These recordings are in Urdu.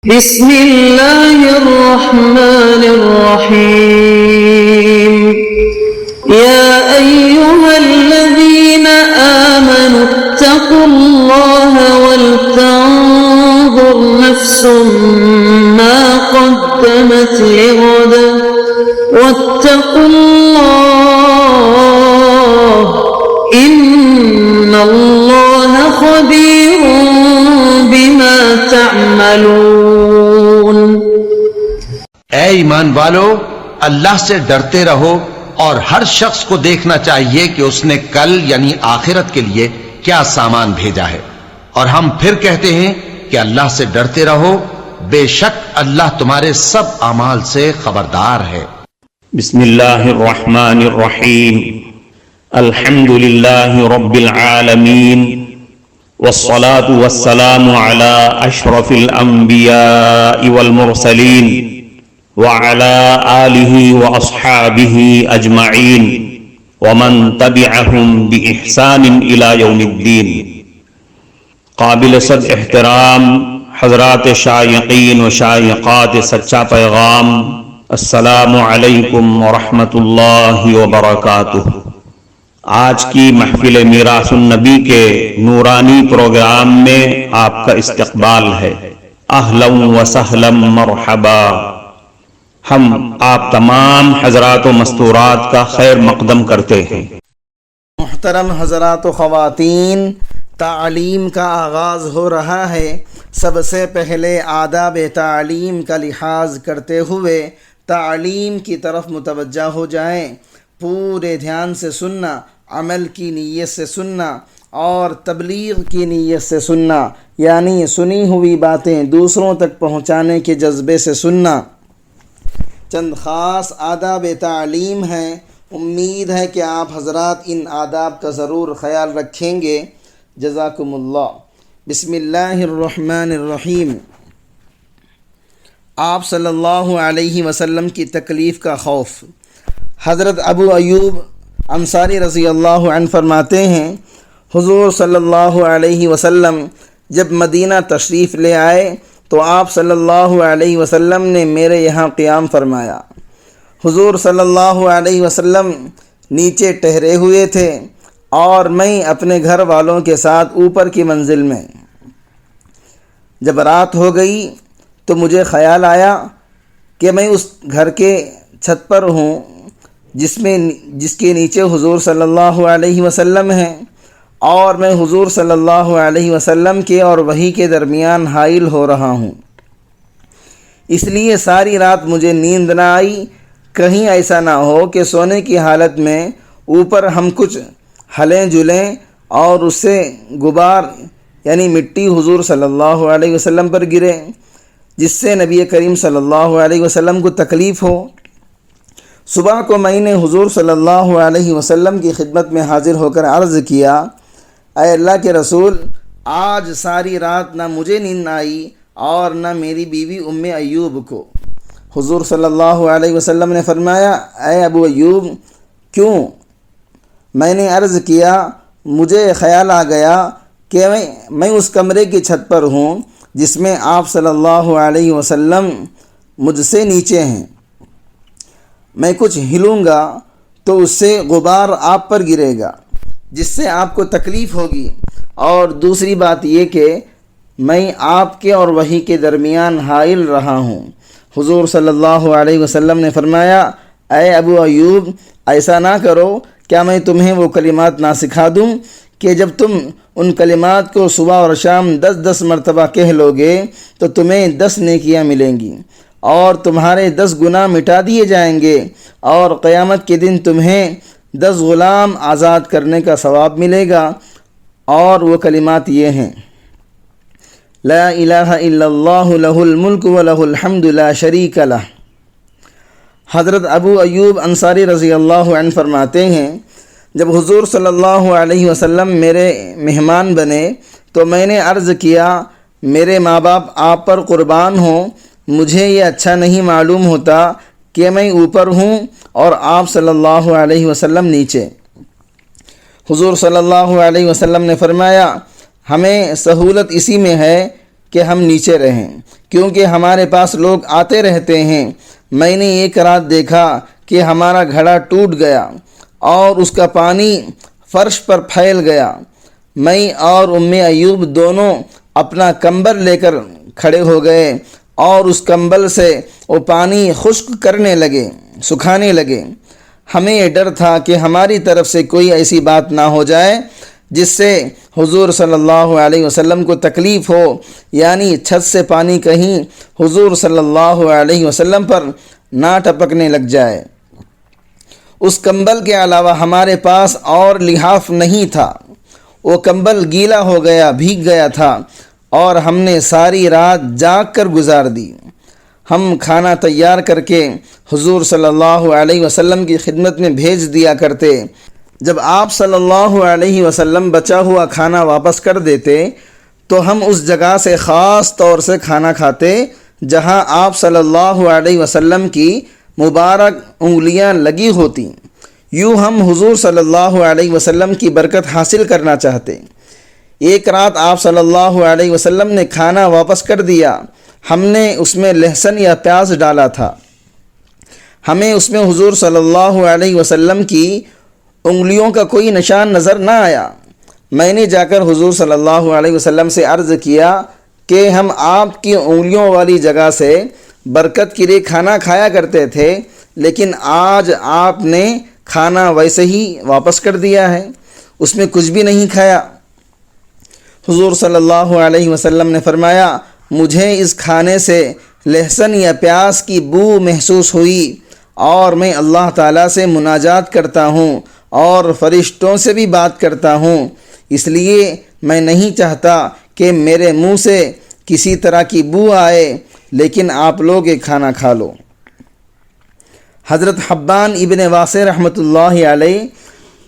بسم الله الرحمن الرحيم يا أيها الذين آمنوا اتقوا الله ولتنظر نفس ما قدمت لغد واتقوا الله إن الله خبير بما تعملون۔ اے ایمان والو، اللہ سے ڈرتے رہو اور ہر شخص کو دیکھنا چاہیے کہ اس نے کل یعنی آخرت کے لیے کیا سامان بھیجا ہے، اور ہم پھر کہتے ہیں کہ اللہ سے ڈرتے رہو، بے شک اللہ تمہارے سب اعمال سے خبردار ہے۔ بسم اللہ الرحمن الرحیم، الحمد للہ رب العالمین، والصلاة والسلام على اشرف الانبیاء والمرسلین وعلى آلہ واصحابہ اجمعین ومن تبعہم بإحسان الى یوم الدین۔ قابل صد احترام حضرات شائقین و شائقات سچا پیغام، السلام علیکم ورحمۃ اللہ وبرکاتہ۔ آج کی محفل میراث النبی کے نورانی پروگرام میں آپ کا استقبال ہے۔ اہلا و سہلا مرحبا۔ ہم آپ تمام حضرات و مستورات کا خیر مقدم کرتے ہیں۔ محترم حضرات و خواتین، تعلیم کا آغاز ہو رہا ہے۔ سب سے پہلے آداب تعلیم کا لحاظ کرتے ہوئے تعلیم کی طرف متوجہ ہو جائیں۔ پورے دھیان سے سننا، عمل کی نیت سے سننا اور تبلیغ کی نیت سے سننا، یعنی سنی ہوئی باتیں دوسروں تک پہنچانے کے جذبے سے سننا۔ چند خاص آداب تعلیم ہیں، امید ہے کہ آپ حضرات ان آداب کا ضرور خیال رکھیں گے۔ جزاکم اللہ۔ بسم اللہ الرحمن الرحیم۔ آپ صلی اللہ علیہ وسلم کی تکلیف کا خوف۔ حضرت ابو ایوب انصاری رضی اللہ عنہ فرماتے ہیں، حضور صلی اللہ علیہ وسلم جب مدینہ تشریف لے آئے تو آپ صلی اللہ علیہ وسلم نے میرے یہاں قیام فرمایا۔ حضور صلی اللہ علیہ وسلم نیچے ٹہرے ہوئے تھے اور میں اپنے گھر والوں کے ساتھ اوپر کی منزل میں۔ جب رات ہو گئی تو مجھے خیال آیا کہ میں اس گھر کے چھت پر ہوں جس کے نیچے حضور صلی اللہ علیہ وسلم ہیں، اور میں حضور صلی اللہ علیہ وسلم کے اور وحی کے درمیان حائل ہو رہا ہوں۔ اس لیے ساری رات مجھے نیند نہ آئی، کہیں ایسا نہ ہو کہ سونے کی حالت میں اوپر ہم کچھ ہلیں جلیں اور اس سے غبار یعنی مٹی حضور صلی اللہ علیہ وسلم پر گرے، جس سے نبی کریم صلی اللہ علیہ وسلم کو تکلیف ہو۔ صبح کو میں نے حضور صلی اللہ علیہ وسلم کی خدمت میں حاضر ہو کر عرض کیا، اے اللہ کے رسول، آج ساری رات نہ مجھے نیند آئی اور نہ میری بیوی ام ایوب کو۔ حضور صلی اللہ علیہ وسلم نے فرمایا، اے ابو ایوب، کیوں؟ میں نے عرض کیا، مجھے خیال آ گیا کہ میں اس کمرے کی چھت پر ہوں جس میں آپ صلی اللہ علیہ وسلم مجھ سے نیچے ہیں۔ میں کچھ ہلوں گا تو اس سے غبار آپ پر گرے گا، جس سے آپ کو تکلیف ہوگی، اور دوسری بات یہ کہ میں آپ کے اور وحی کے درمیان حائل رہا ہوں۔ حضور صلی اللہ علیہ وسلم نے فرمایا، اے ابو ایوب، ایسا نہ کرو، کیا میں تمہیں وہ کلمات نہ سکھا دوں کہ جب تم ان کلمات کو صبح اور شام 10 مرتبہ کہہ لوگے تو تمہیں 10 نیکیاں ملیں گی، اور تمہارے 10 گناہ مٹا دیے جائیں گے، اور قیامت کے دن تمہیں 10 غلام آزاد کرنے کا ثواب ملے گا۔ اور وہ کلمات یہ ہیں، لا الہ الا اللہ لہ الملک ولہ الحمد لا شریک لہ۔ حضرت ابو ایوب انصاری رضی اللہ عنہ فرماتے ہیں، جب حضور صلی اللہ علیہ وسلم میرے مہمان بنے تو میں نے عرض کیا، میرے ماں باپ آپ پر قربان ہوں، مجھے یہ اچھا نہیں معلوم ہوتا کہ میں اوپر ہوں اور آپ صلی اللہ علیہ وسلم نیچے۔ حضور صلی اللہ علیہ وسلم نے فرمایا، ہمیں سہولت اسی میں ہے کہ ہم نیچے رہیں، کیونکہ ہمارے پاس لوگ آتے رہتے ہیں۔ میں نے ایک رات دیکھا کہ ہمارا گھڑا ٹوٹ گیا اور اس کا پانی فرش پر پھیل گیا۔ میں اور ایوب دونوں اپنا کمبل لے کر کھڑے ہو گئے اور اس کمبل سے وہ پانی خشک کرنے لگے، سکھانے لگے۔ ہمیں یہ ڈر تھا کہ ہماری طرف سے کوئی ایسی بات نہ ہو جائے جس سے حضور صلی اللہ علیہ وسلم کو تکلیف ہو، یعنی چھت سے پانی کہیں حضور صلی اللہ علیہ وسلم پر نہ ٹپکنے لگ جائے۔ اس کمبل کے علاوہ ہمارے پاس اور لحاف نہیں تھا۔ وہ کمبل گیلا ہو گیا، بھیگ گیا تھا اور ہم نے ساری رات جاگ کر گزار دی۔ ہم کھانا تیار کر کے حضور صلی اللہ علیہ وسلم کی خدمت میں بھیج دیا کرتے۔ جب آپ صلی اللہ علیہ وسلم بچا ہوا کھانا واپس کر دیتے تو ہم اس جگہ سے خاص طور سے کھانا کھاتے جہاں آپ صلی اللہ علیہ وسلم کی مبارک انگلیاں لگی ہوتی۔ یوں ہم حضور صلی اللہ علیہ وسلم کی برکت حاصل کرنا چاہتے۔ ایک رات آپ صلی اللہ علیہ وسلم نے کھانا واپس کر دیا۔ ہم نے اس میں لہسن یا پیاز ڈالا تھا۔ ہمیں اس میں حضور صلی اللہ علیہ وسلم کی انگلیوں کا کوئی نشان نظر نہ آیا۔ میں نے جا کر حضور صلی اللہ علیہ وسلم سے عرض کیا کہ ہم آپ کی انگلیوں والی جگہ سے برکت کے لیے کھانا کھایا کرتے تھے، لیکن آج آپ نے کھانا ویسے ہی واپس کر دیا ہے، اس میں کچھ بھی نہیں کھایا۔ حضور صلی اللہ علیہ وسلم نے فرمایا، مجھے اس کھانے سے لہسن یا پیاز کی بو محسوس ہوئی اور میں اللہ تعالیٰ سے مناجات کرتا ہوں اور فرشتوں سے بھی بات کرتا ہوں، اس لیے میں نہیں چاہتا کہ میرے منہ سے کسی طرح کی بو آئے، لیکن آپ لوگ یہ کھانا کھا لو۔ حضرت حبان ابن واسع رحمۃ اللہ علیہ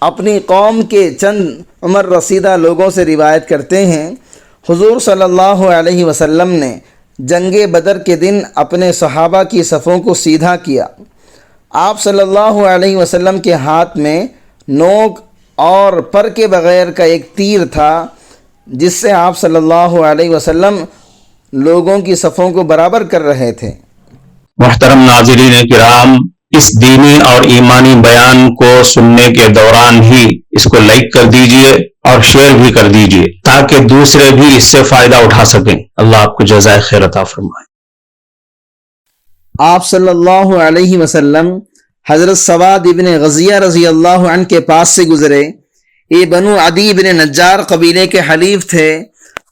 اپنی قوم کے چند عمر رسیدہ لوگوں سے روایت کرتے ہیں، حضور صلی اللہ علیہ وسلم نے جنگ بدر کے دن اپنے صحابہ کی صفوں کو سیدھا کیا۔ آپ صلی اللہ علیہ وسلم کے ہاتھ میں نوک اور پر کے بغیر کا ایک تیر تھا، جس سے آپ صلی اللہ علیہ وسلم لوگوں کی صفوں کو برابر کر رہے تھے۔ محترم ناظرین کرام، اس دینی اور ایمانی بیان کو سننے کے دوران ہی اس کو لائک کر دیجئے اور شیئر بھی کر دیجئے تاکہ دوسرے بھی اس سے فائدہ اٹھا سکیں۔ اللہ آپ کو جزائے خیر عطا فرمائے۔ آپ صلی اللہ علیہ وسلم حضرت سواد ابن غزیہ رضی اللہ عنہ کے پاس سے گزرے۔ یہ بنو عدی بن نجار قبیلے کے حلیف تھے،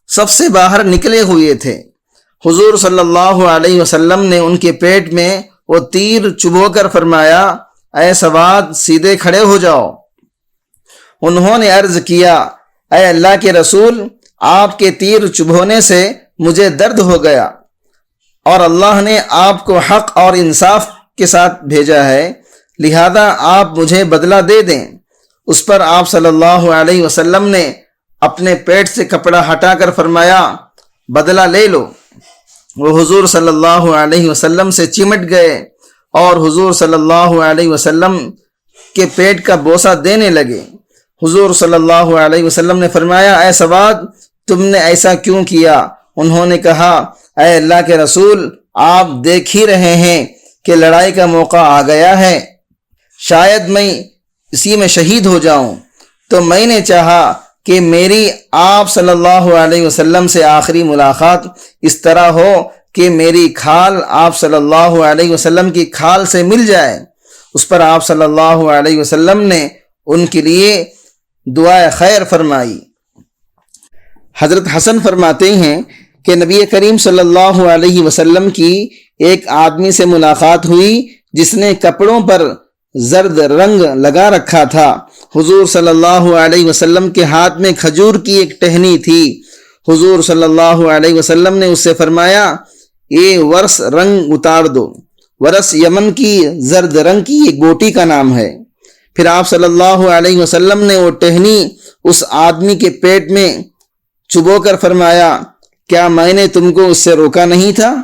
سب سے باہر نکلے ہوئے تھے۔ حضور صلی اللہ علیہ وسلم نے ان کے پیٹ میں وہ تیر چبھو کر فرمایا، اے سواد سیدھے کھڑے ہو جاؤ۔ انہوں نے عرض کیا، اے اللہ کے رسول، آپ کے تیر چبھونے سے مجھے درد ہو گیا اور اللہ نے آپ کو حق اور انصاف کے ساتھ بھیجا ہے، لہذا آپ مجھے بدلہ دے دیں۔ اس پر آپ صلی اللہ علیہ وسلم نے اپنے پیٹ سے کپڑا ہٹا کر فرمایا، بدلہ لے لو۔ وہ حضور صلی اللہ علیہ وسلم سے چمٹ گئے اور حضور صلی اللہ علیہ وسلم کے پیٹ کا بوسہ دینے لگے۔ حضور صلی اللہ علیہ وسلم نے فرمایا، اے سواد، تم نے ایسا کیوں کیا؟ انہوں نے کہا، اے اللہ کے رسول، آپ دیکھ ہی رہے ہیں کہ لڑائی کا موقع آ گیا ہے، شاید میں اسی میں شہید ہو جاؤں، تو میں نے چاہا کہ میری آپ صلی اللہ علیہ وسلم سے آخری ملاقات اس طرح ہو کہ میری کھال آپ صلی اللہ علیہ وسلم کی کھال سے مل جائے۔ اس پر آپ صلی اللہ علیہ وسلم نے ان کے لیے دعائے خیر فرمائی۔ حضرت حسن فرماتے ہیں کہ نبی کریم صلی اللہ علیہ وسلم کی ایک آدمی سے ملاقات ہوئی جس نے کپڑوں پر زرد رنگ لگا رکھا تھا۔ حضور صلی اللہ علیہ وسلم کے ہاتھ میں کھجور کی ایک ٹہنی تھی۔ حضور صلی اللہ علیہ وسلم نے اس سے فرمایا، یہ ورس رنگ اتار دو۔ ورس یمن کی زرد رنگ کی ایک بوٹی کا نام ہے۔ پھر آپ صلی اللہ علیہ وسلم نے وہ ٹہنی اس آدمی کے پیٹ میں چبو کر فرمایا، کیا میں نے تم کو اس سے روکا نہیں تھا؟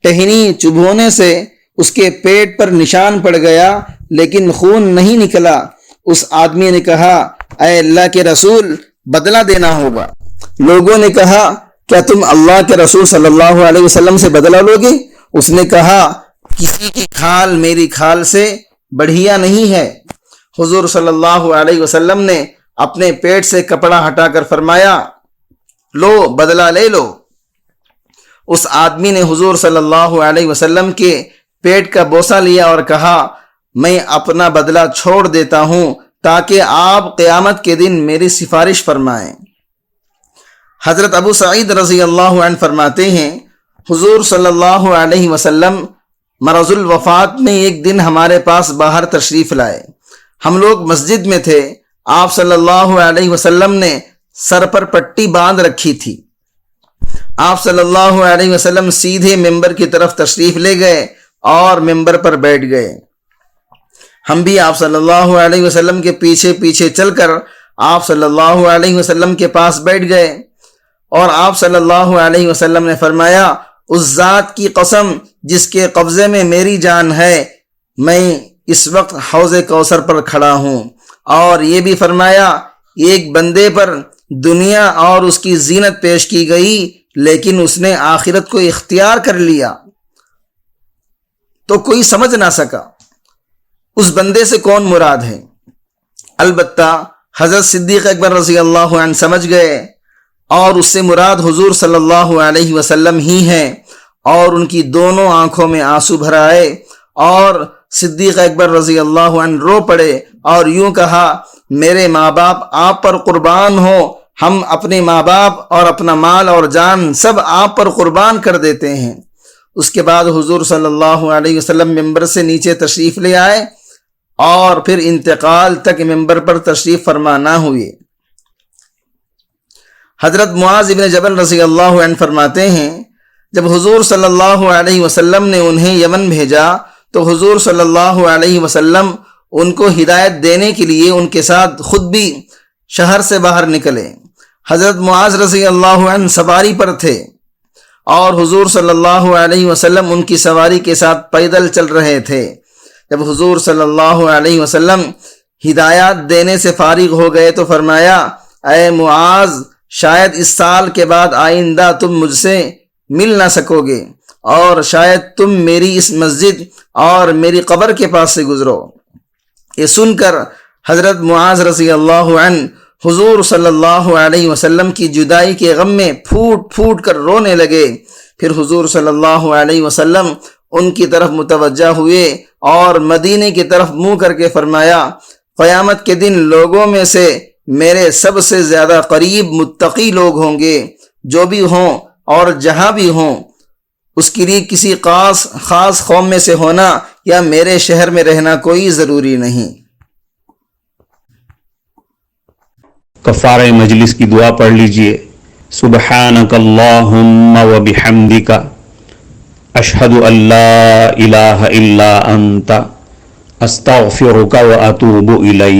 ٹہنی چبھونے سے اس کے پیٹ پر نشان پڑ گیا لیکن خون نہیں نکلا۔ اس آدمی نے کہا، اے اللہ کے رسول، بدلہ دینا ہوگا۔ لوگوں نے کہا کیا تم اللہ کے رسول صلی اللہ علیہ وسلم سے بدلہ لوگے؟ اس نے کہا کسی کی کھال میری کھال سے بڑھیا نہیں ہے۔ حضور صلی اللہ علیہ وسلم نے اپنے پیٹ سے کپڑا ہٹا کر فرمایا لو بدلہ لے لو۔ اس آدمی نے حضور صلی اللہ علیہ وسلم کے پیٹ کا بوسہ لیا اور کہا میں اپنا بدلہ چھوڑ دیتا ہوں تاکہ آپ قیامت کے دن میری سفارش فرمائیں۔ حضرت ابو سعید رضی اللہ عنہ فرماتے ہیں حضور صلی اللہ علیہ وسلم مرض الوفات میں ایک دن ہمارے پاس باہر تشریف لائے۔ ہم لوگ مسجد میں تھے۔ آپ صلی اللہ علیہ وسلم نے سر پر پٹی باندھ رکھی تھی۔ آپ صلی اللہ علیہ وسلم سیدھے ممبر کی طرف تشریف لے گئے اور ممبر پر بیٹھ گئے۔ ہم بھی آپ صلی اللہ علیہ وسلم کے پیچھے پیچھے چل کر آپ صلی اللہ علیہ وسلم کے پاس بیٹھ گئے اور آپ صلی اللہ علیہ وسلم نے فرمایا اس ذات کی قسم جس کے قبضے میں میری جان ہے میں اس وقت حوض کوثر پر کھڑا ہوں، اور یہ بھی فرمایا ایک بندے پر دنیا اور اس کی زینت پیش کی گئی لیکن اس نے آخرت کو اختیار کر لیا تو کوئی سمجھ نہ سکا اس بندے سے کون مراد ہے۔ البتہ حضرت صدیق اکبر رضی اللہ عنہ سمجھ گئے اور اس سے مراد حضور صلی اللہ علیہ وسلم ہی ہیں، اور ان کی دونوں آنکھوں میں آنسو بھر آئے اور صدیق اکبر رضی اللہ عنہ رو پڑے اور یوں کہا میرے ماں باپ آپ پر قربان ہو، ہم اپنے ماں باپ اور اپنا مال اور جان سب آپ پر قربان کر دیتے ہیں۔ اس کے بعد حضور صلی اللہ علیہ وسلم ممبر سے نیچے تشریف لے آئے اور پھر انتقال تک ممبر پر تشریف فرما نہ ہوئے۔ حضرت معاذ بن جبل رضی اللہ عنہ فرماتے ہیں جب حضور صلی اللہ علیہ وسلم نے انہیں یمن بھیجا تو حضور صلی اللہ علیہ وسلم ان کو ہدایت دینے کے لیے ان کے ساتھ خود بھی شہر سے باہر نکلے۔ حضرت معاذ رضی اللہ عنہ سواری پر تھے اور حضور صلی اللہ علیہ وسلم ان کی سواری کے ساتھ پیدل چل رہے تھے۔ جب حضور صلی اللہ علیہ وسلم ہدایات دینے سے فارغ ہو گئے تو فرمایا اے معاذ شاید اس سال کے بعد آئندہ تم مجھ سے مل نہ سکو گے اور شاید تم میری اس مسجد اور میری قبر کے پاس سے گزرو۔ یہ سن کر حضرت معاذ رضی اللہ عنہ حضور صلی اللہ علیہ وسلم کی جدائی کے غم میں پھوٹ پھوٹ کر رونے لگے۔ پھر حضور صلی اللہ علیہ وسلم ان کی طرف متوجہ ہوئے اور مدینے کی طرف منہ کر کے فرمایا قیامت کے دن لوگوں میں سے میرے سب سے زیادہ قریب متقی لوگ ہوں گے، جو بھی ہوں اور جہاں بھی ہوں، اس کے لیے کسی خاص قوم میں سے ہونا یا میرے شہر میں رہنا کوئی ضروری نہیں۔ کفارہ مجلس کی دعا پڑھ لیجئے۔ سبحانک اللہم و بحمدک اشہد ان لا الہ الا انت استغفرک و اتوب الیک۔